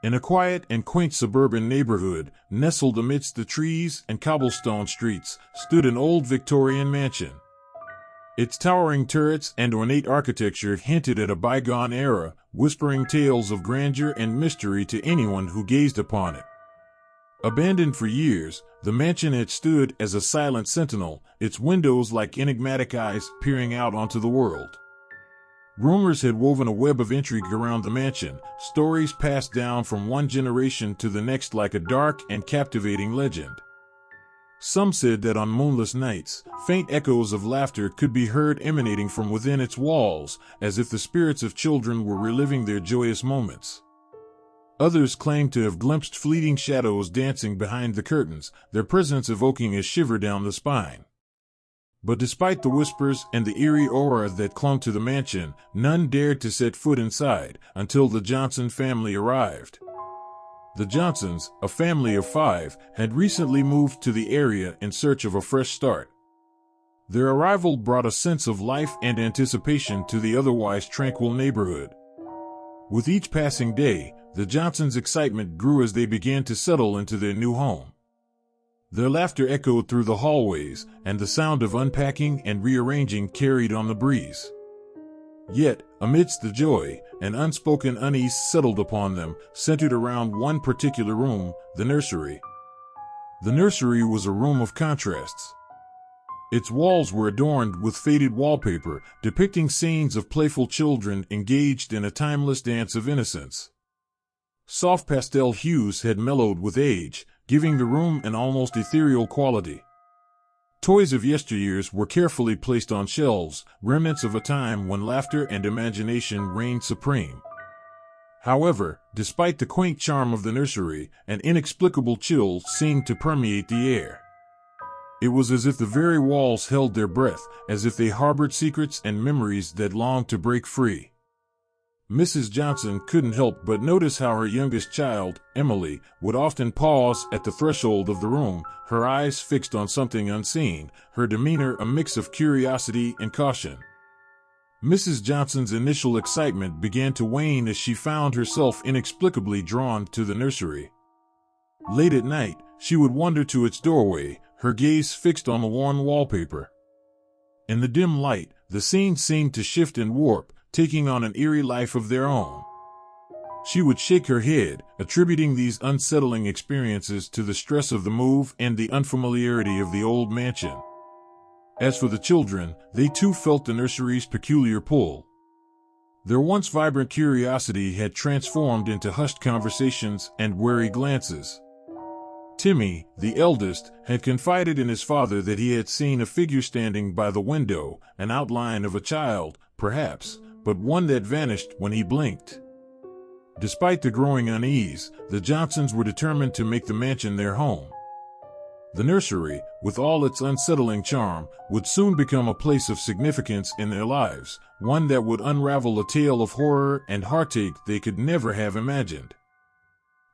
In a quiet and quaint suburban neighborhood, nestled amidst the trees and cobblestone streets, stood an old Victorian mansion. Its towering turrets and ornate architecture hinted at a bygone era, whispering tales of grandeur and mystery to anyone who gazed upon it. Abandoned for years, the mansion had stood as a silent sentinel, its windows like enigmatic eyes peering out onto the world. Rumors had woven a web of intrigue around the mansion, stories passed down from one generation to the next like a dark and captivating legend. Some said that on moonless nights, faint echoes of laughter could be heard emanating from within its walls, as if the spirits of children were reliving their joyous moments. Others claimed to have glimpsed fleeting shadows dancing behind the curtains, their presence evoking a shiver down the spine. But despite the whispers and the eerie aura that clung to the mansion, none dared to set foot inside until the Johnson family arrived. The Johnsons, a family of 5, had recently moved to the area in search of a fresh start. Their arrival brought a sense of life and anticipation to the otherwise tranquil neighborhood. With each passing day, the Johnsons' excitement grew as they began to settle into their new home. Their laughter echoed through the hallways, and the sound of unpacking and rearranging carried on the breeze. Yet, amidst the joy, an unspoken unease settled upon them, centered around one particular room, the nursery. The nursery was a room of contrasts. Its walls were adorned with faded wallpaper, depicting scenes of playful children engaged in a timeless dance of innocence. Soft pastel hues had mellowed with age, giving the room an almost ethereal quality. Toys of yesteryears were carefully placed on shelves, remnants of a time when laughter and imagination reigned supreme. However, despite the quaint charm of the nursery, an inexplicable chill seemed to permeate the air. It was as if the very walls held their breath, as if they harbored secrets and memories that longed to break free. Mrs. Johnson couldn't help but notice how her youngest child, Emily, would often pause at the threshold of the room, her eyes fixed on something unseen, her demeanor a mix of curiosity and caution. Mrs. Johnson's initial excitement began to wane as she found herself inexplicably drawn to the nursery. Late at night, she would wander to its doorway, her gaze fixed on the worn wallpaper. In the dim light, the scene seemed to shift and warp, taking on an eerie life of their own. She would shake her head, attributing these unsettling experiences to the stress of the move and the unfamiliarity of the old mansion. As for the children, they too felt the nursery's peculiar pull. Their once vibrant curiosity had transformed into hushed conversations and wary glances. Timmy, the eldest, had confided in his father that he had seen a figure standing by the window, an outline of a child, perhaps, but one that vanished when he blinked. Despite the growing unease, the Johnsons were determined to make the mansion their home. The nursery, with all its unsettling charm, would soon become a place of significance in their lives, one that would unravel a tale of horror and heartache they could never have imagined.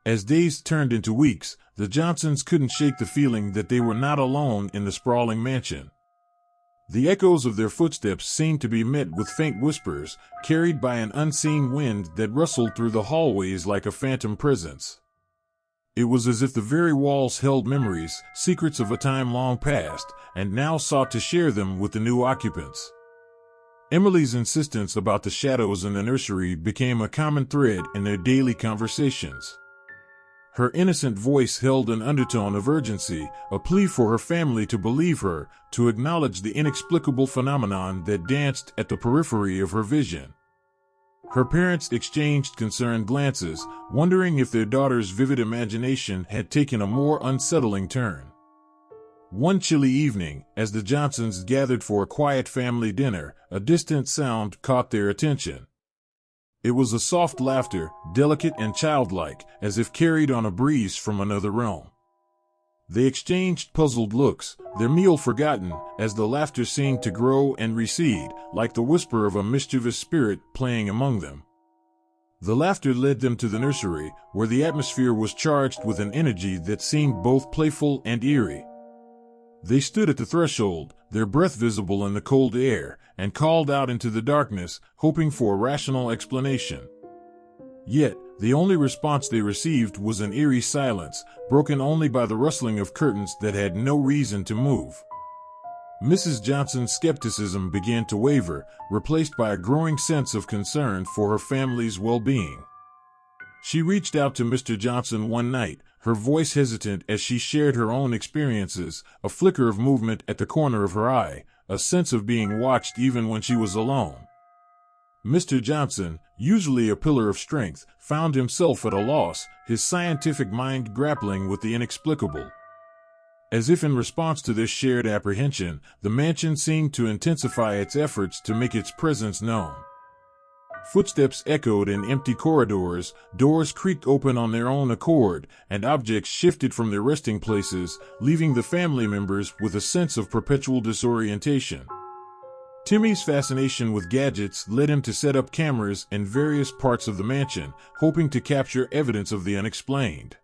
As days turned into weeks, the Johnsons couldn't shake the feeling that they were not alone in the sprawling mansion. The echoes of their footsteps seemed to be met with faint whispers, carried by an unseen wind that rustled through the hallways like a phantom presence. It was as if the very walls held memories, secrets of a time long past, and now sought to share them with the new occupants. Emily's insistence about the shadows in the nursery became a common thread in their daily conversations. Her innocent voice held an undertone of urgency, a plea for her family to believe her, to acknowledge the inexplicable phenomenon that danced at the periphery of her vision. Her parents exchanged concerned glances, wondering if their daughter's vivid imagination had taken a more unsettling turn. One chilly evening, as the Johnsons gathered for a quiet family dinner, a distant sound caught their attention. It was a soft laughter, delicate and childlike, as if carried on a breeze from another realm. They exchanged puzzled looks, their meal forgotten, as the laughter seemed to grow and recede, like the whisper of a mischievous spirit playing among them. The laughter led them to the nursery, where the atmosphere was charged with an energy that seemed both playful and eerie. They stood at the threshold, their breath visible in the cold air, and called out into the darkness, hoping for a rational explanation. Yet, The only response they received was an eerie silence, broken only by the rustling of curtains that had no reason to move. Mrs. Johnson's skepticism began to waver, replaced by a growing sense of concern for her family's well-being. She reached out to Mr. Johnson one night, her voice hesitant as she shared her own experiences, a flicker of movement at the corner of her eye, a sense of being watched even when she was alone. Mr. Johnson, usually a pillar of strength, found himself at a loss, his scientific mind grappling with the inexplicable. As if in response to this shared apprehension, the mansion seemed to intensify its efforts to make its presence known. Footsteps echoed in empty corridors, doors creaked open on their own accord, and objects shifted from their resting places, leaving the family members with a sense of perpetual disorientation. Timmy's fascination with gadgets led him to set up cameras in various parts of the mansion, hoping to capture evidence of the unexplained.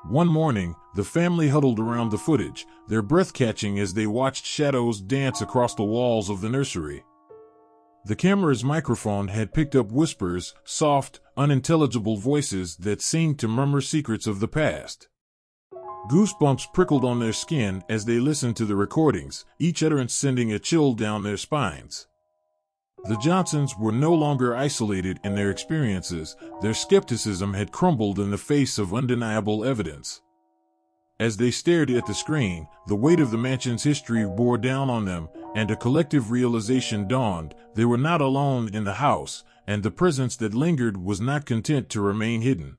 One morning, the family huddled around the footage, their breath catching as they watched shadows dance across the walls of the nursery. The camera's microphone had picked up whispers, soft, unintelligible voices that seemed to murmur secrets of the past. Goosebumps prickled on their skin as they listened to the recordings, each utterance sending a chill down their spines. The Johnsons were no longer isolated in their experiences, their skepticism had crumbled in the face of undeniable evidence. As they stared at the screen, the weight of the mansion's history bore down on them, and a collective realization dawned: they were not alone in the house, and the presence that lingered was not content to remain hidden.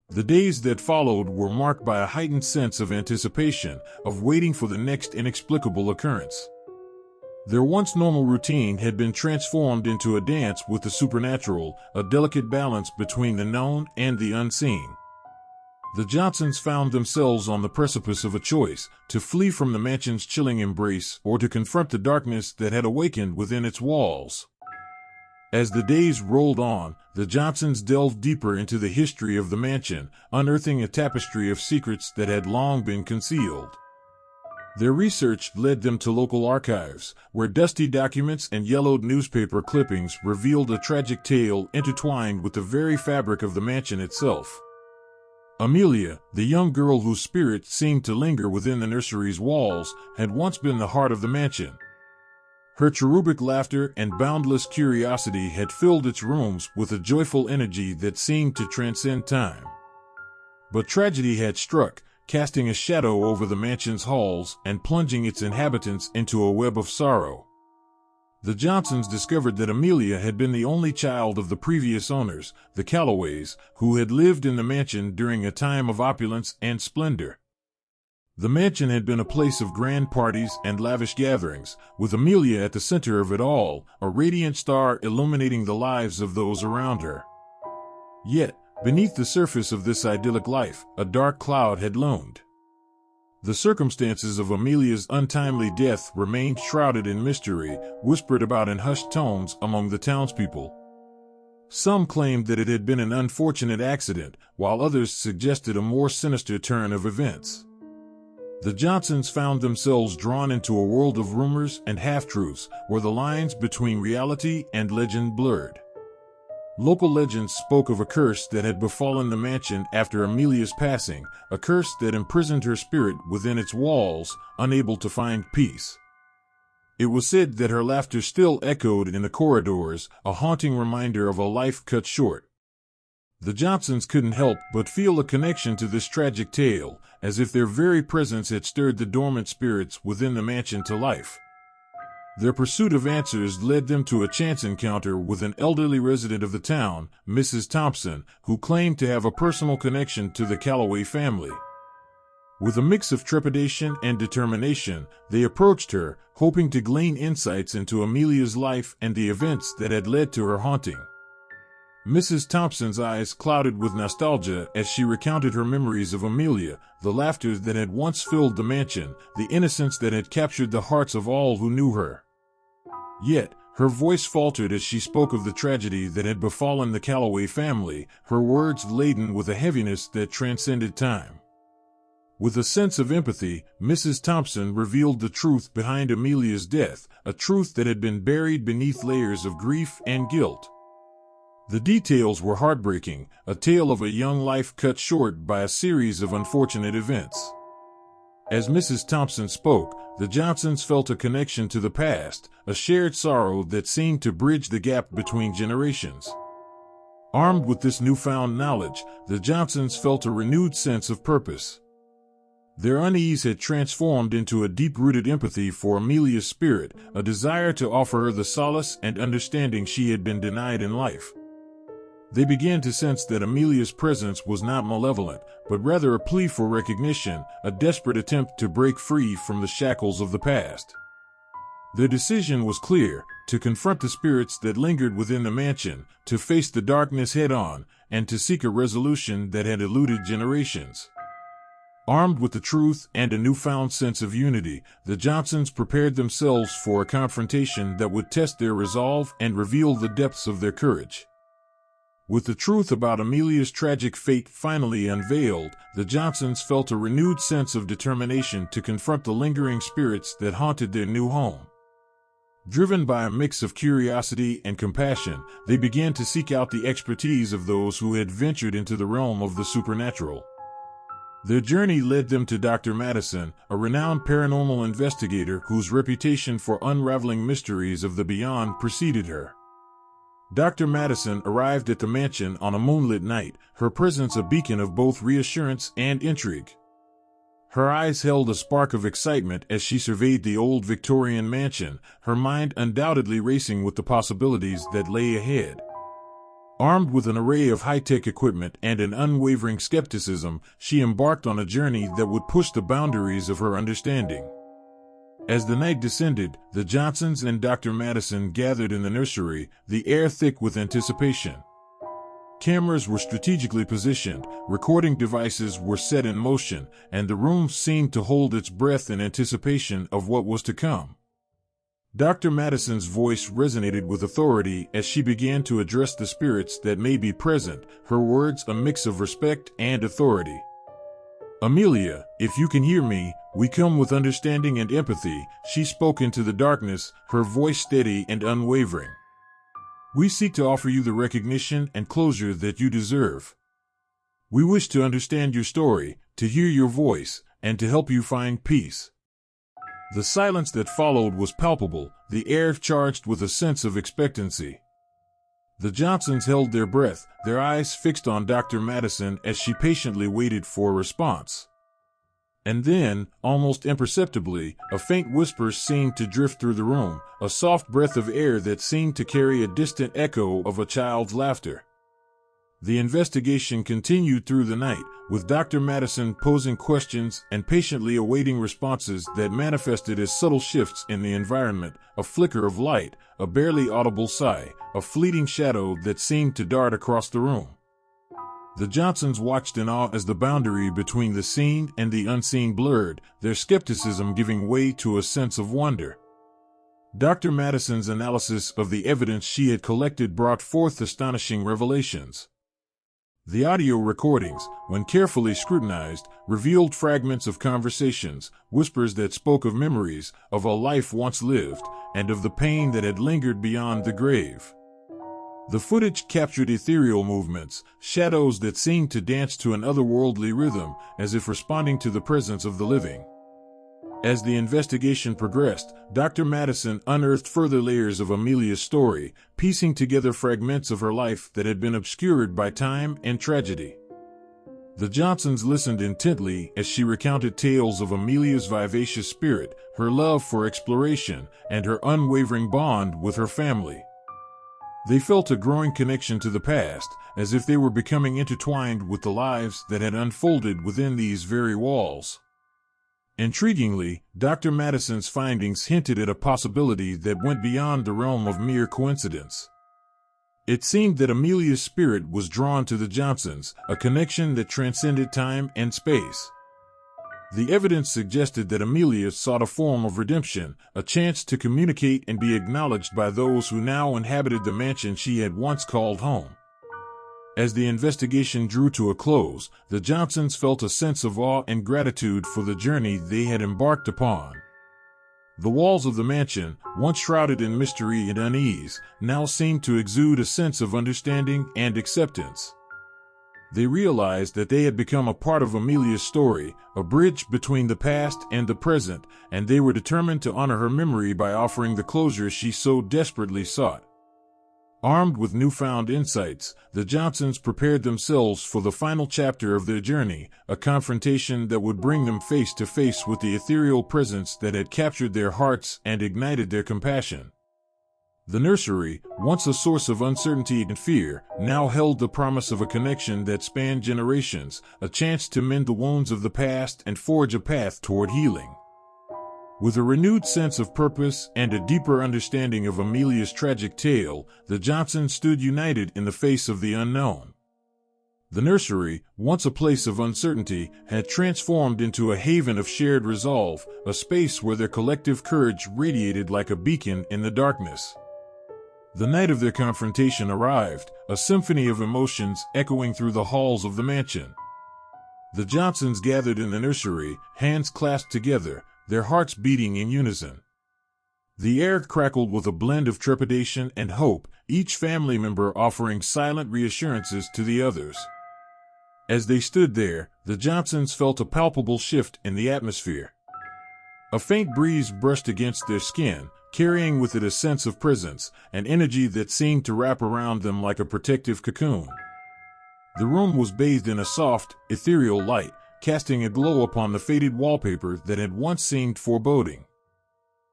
The days that followed were marked by a heightened sense of anticipation, of waiting for the next inexplicable occurrence. Their once normal routine had been transformed into a dance with the supernatural, a delicate balance between the known and the unseen. The Johnsons found themselves on the precipice of a choice: to flee from the mansion's chilling embrace or to confront the darkness that had awakened within its walls. As the days rolled on, the Johnsons delved deeper into the history of the mansion, unearthing a tapestry of secrets that had long been concealed. Their research led them to local archives, where dusty documents and yellowed newspaper clippings revealed a tragic tale intertwined with the very fabric of the mansion itself. Amelia, the young girl whose spirit seemed to linger within the nursery's walls, had once been the heart of the mansion. Her cherubic laughter and boundless curiosity had filled its rooms with a joyful energy that seemed to transcend time. But tragedy had struck, casting a shadow over the mansion's halls and plunging its inhabitants into a web of sorrow. The Johnsons discovered that Amelia had been the only child of the previous owners, the Callaways, who had lived in the mansion during a time of opulence and splendor. The mansion had been a place of grand parties and lavish gatherings, with Amelia at the center of it all, a radiant star illuminating the lives of those around her. Yet, beneath the surface of this idyllic life, a dark cloud had loomed. The circumstances of Amelia's untimely death remained shrouded in mystery, whispered about in hushed tones among the townspeople. Some claimed that it had been an unfortunate accident, while others suggested a more sinister turn of events. The Johnsons found themselves drawn into a world of rumors and half-truths, where the lines between reality and legend blurred. Local legends spoke of a curse that had befallen the mansion after Amelia's passing, a curse that imprisoned her spirit within its walls, unable to find peace. It was said that her laughter still echoed in the corridors, a haunting reminder of a life cut short. The Johnsons couldn't help but feel a connection to this tragic tale, as if their very presence had stirred the dormant spirits within the mansion to life. Their pursuit of answers led them to a chance encounter with an elderly resident of the town, Mrs. Thompson, who claimed to have a personal connection to the Callaway family. With a mix of trepidation and determination, they approached her, hoping to glean insights into Amelia's life and the events that had led to her haunting. Mrs. Thompson's eyes clouded with nostalgia as she recounted her memories of Amelia, the laughter that had once filled the mansion, the innocence that had captured the hearts of all who knew her. Yet, her voice faltered as she spoke of the tragedy that had befallen the Callaway family, her words laden with a heaviness that transcended time. With a sense of empathy, Mrs. Thompson revealed the truth behind Amelia's death, a truth that had been buried beneath layers of grief and guilt. The details were heartbreaking, a tale of a young life cut short by a series of unfortunate events. As Mrs. Thompson spoke, the Johnsons felt a connection to the past, a shared sorrow that seemed to bridge the gap between generations. Armed with this newfound knowledge, the Johnsons felt a renewed sense of purpose. Their unease had transformed into a deep-rooted empathy for Amelia's spirit, a desire to offer her the solace and understanding she had been denied in life. They began to sense that Amelia's presence was not malevolent, but rather a plea for recognition, a desperate attempt to break free from the shackles of the past. Their decision was clear: to confront the spirits that lingered within the mansion, to face the darkness head-on, and to seek a resolution that had eluded generations. Armed with the truth and a newfound sense of unity, the Johnsons prepared themselves for a confrontation that would test their resolve and reveal the depths of their courage. With the truth about Amelia's tragic fate finally unveiled, the Johnsons felt a renewed sense of determination to confront the lingering spirits that haunted their new home. Driven by a mix of curiosity and compassion, they began to seek out the expertise of those who had ventured into the realm of the supernatural. Their journey led them to Dr. Madison, a renowned paranormal investigator whose reputation for unraveling mysteries of the beyond preceded her. Dr. Madison arrived at the mansion on a moonlit night, her presence a beacon of both reassurance and intrigue. Her eyes held a spark of excitement as she surveyed the old Victorian mansion, her mind undoubtedly racing with the possibilities that lay ahead. Armed with an array of high-tech equipment and an unwavering skepticism, she embarked on a journey that would push the boundaries of her understanding. As the night descended, the Johnsons and Dr. Madison gathered in the nursery, the air thick with anticipation. Cameras were strategically positioned, recording devices were set in motion, and the room seemed to hold its breath in anticipation of what was to come. Dr. Madison's voice resonated with authority as she began to address the spirits that may be present, her words a mix of respect and authority. "Amelia, if you can hear me, we come with understanding and empathy," she spoke into the darkness, her voice steady and unwavering. "We seek to offer you the recognition and closure that you deserve. We wish to understand your story, to hear your voice, and to help you find peace." The silence that followed was palpable, the air charged with a sense of expectancy. The Johnsons held their breath, their eyes fixed on Dr. Madison as she patiently waited for a response. And then, almost imperceptibly, a faint whisper seemed to drift through the room, a soft breath of air that seemed to carry a distant echo of a child's laughter. The investigation continued through the night, with Dr. Madison posing questions and patiently awaiting responses that manifested as subtle shifts in the environment, a flicker of light, a barely audible sigh, a fleeting shadow that seemed to dart across the room. The Johnsons watched in awe as the boundary between the seen and the unseen blurred, their skepticism giving way to a sense of wonder. Dr. Madison's analysis of the evidence she had collected brought forth astonishing revelations. The audio recordings, when carefully scrutinized, revealed fragments of conversations, whispers that spoke of memories, of a life once lived, and of the pain that had lingered beyond the grave. The footage captured ethereal movements, shadows that seemed to dance to an otherworldly rhythm, as if responding to the presence of the living. As the investigation progressed, Dr. Madison unearthed further layers of Amelia's story, piecing together fragments of her life that had been obscured by time and tragedy. The Johnsons listened intently as she recounted tales of Amelia's vivacious spirit, her love for exploration, and her unwavering bond with her family. They felt a growing connection to the past, as if they were becoming intertwined with the lives that had unfolded within these very walls. Intriguingly, Dr. Madison's findings hinted at a possibility that went beyond the realm of mere coincidence. It seemed that Amelia's spirit was drawn to the Johnsons, a connection that transcended time and space. The evidence suggested that Amelia sought a form of redemption, a chance to communicate and be acknowledged by those who now inhabited the mansion she had once called home. As the investigation drew to a close, the Johnsons felt a sense of awe and gratitude for the journey they had embarked upon. The walls of the mansion, once shrouded in mystery and unease, now seemed to exude a sense of understanding and acceptance. They realized that they had become a part of Amelia's story, a bridge between the past and the present, and they were determined to honor her memory by offering the closure she so desperately sought. Armed with newfound insights, the Johnsons prepared themselves for the final chapter of their journey, a confrontation that would bring them face to face with the ethereal presence that had captured their hearts and ignited their compassion. The nursery, once a source of uncertainty and fear, now held the promise of a connection that spanned generations, a chance to mend the wounds of the past and forge a path toward healing. With a renewed sense of purpose and a deeper understanding of Amelia's tragic tale, the Johnsons stood united in the face of the unknown. The nursery, once a place of uncertainty, had transformed into a haven of shared resolve, a space where their collective courage radiated like a beacon in the darkness. The night of their confrontation arrived, a symphony of emotions echoing through the halls of the mansion. The Johnsons gathered in the nursery, hands clasped together, their hearts beating in unison. The air crackled with a blend of trepidation and hope, each family member offering silent reassurances to the others. As they stood there, the Johnsons felt a palpable shift in the atmosphere. A faint breeze brushed against their skin, carrying with it a sense of presence, an energy that seemed to wrap around them like a protective cocoon. The room was bathed in a soft, ethereal light, casting a glow upon the faded wallpaper that had once seemed foreboding.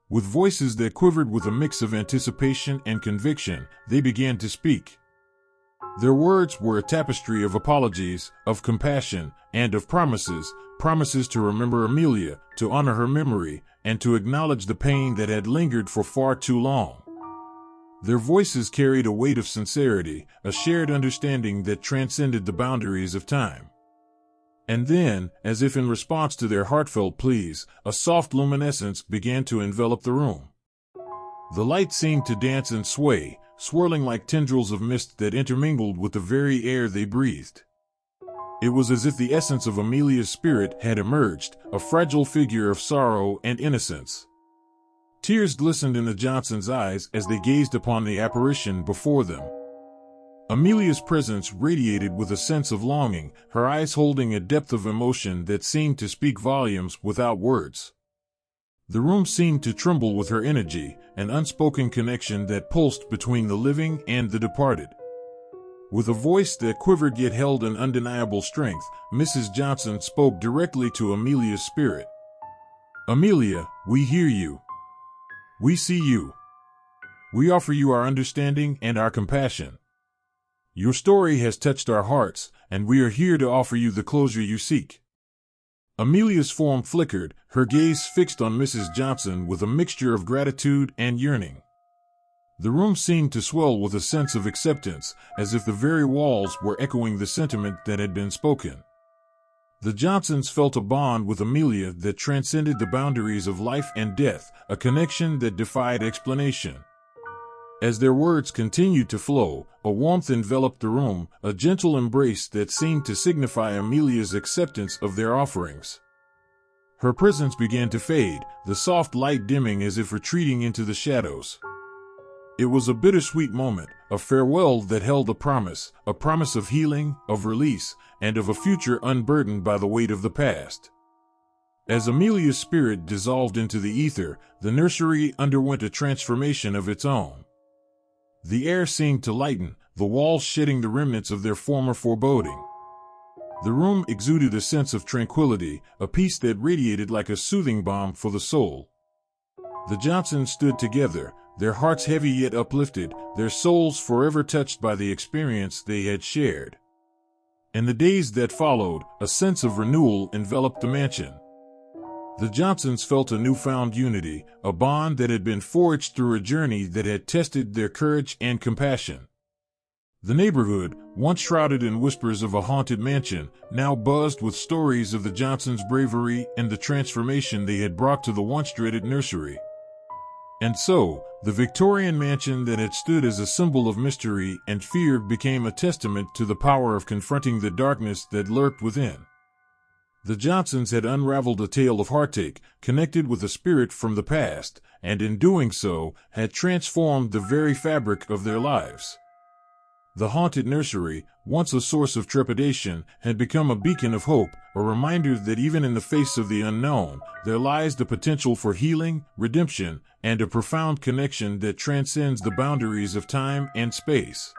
With voices that quivered with a mix of anticipation and conviction, they began to speak. Their words were a tapestry of apologies, of compassion, and of promises to remember Amelia, to honor her memory, and to acknowledge the pain that had lingered for far too long. Their voices carried a weight of sincerity, a shared understanding that transcended the boundaries of time. And then, as if in response to their heartfelt pleas, a soft luminescence began to envelop the room. The light seemed to dance and sway, swirling like tendrils of mist that intermingled with the very air they breathed. It was as if the essence of Amelia's spirit had emerged, a fragile figure of sorrow and innocence. Tears glistened in the Johnsons' eyes as they gazed upon the apparition before them. Amelia's presence radiated with a sense of longing, her eyes holding a depth of emotion that seemed to speak volumes without words. The room seemed to tremble with her energy, an unspoken connection that pulsed between the living and the departed. With a voice that quivered yet held an undeniable strength, Mrs. Johnson spoke directly to Amelia's spirit. "Amelia, we hear you. We see you. We offer you our understanding and our compassion. Your story has touched our hearts, and we are here to offer you the closure you seek." Amelia's form flickered, her gaze fixed on Mrs. Johnson with a mixture of gratitude and yearning. The room seemed to swell with a sense of acceptance, as if the very walls were echoing the sentiment that had been spoken. The Johnsons felt a bond with Amelia that transcended the boundaries of life and death, a connection that defied explanation. As their words continued to flow, a warmth enveloped the room, a gentle embrace that seemed to signify Amelia's acceptance of their offerings. Her presence began to fade, the soft light dimming as if retreating into the shadows. It was a bittersweet moment, a farewell that held a promise of healing, of release, and of a future unburdened by the weight of the past. As Amelia's spirit dissolved into the ether, the nursery underwent a transformation of its own. The air seemed to lighten, the walls shedding the remnants of their former foreboding. The room exuded a sense of tranquility, a peace that radiated like a soothing balm for the soul. The Johnsons stood together, their hearts heavy yet uplifted, their souls forever touched by the experience they had shared. In the days that followed, a sense of renewal enveloped the mansion. The Johnsons felt a newfound unity, a bond that had been forged through a journey that had tested their courage and compassion. The neighborhood, once shrouded in whispers of a haunted mansion, now buzzed with stories of the Johnsons' bravery and the transformation they had brought to the once dreaded nursery. And so, the Victorian mansion that had stood as a symbol of mystery and fear became a testament to the power of confronting the darkness that lurked within. The Johnsons had unraveled a tale of heartache, connected with a spirit from the past, and in doing so, had transformed the very fabric of their lives. The haunted nursery, once a source of trepidation, had become a beacon of hope, a reminder that even in the face of the unknown, there lies the potential for healing, redemption, and a profound connection that transcends the boundaries of time and space.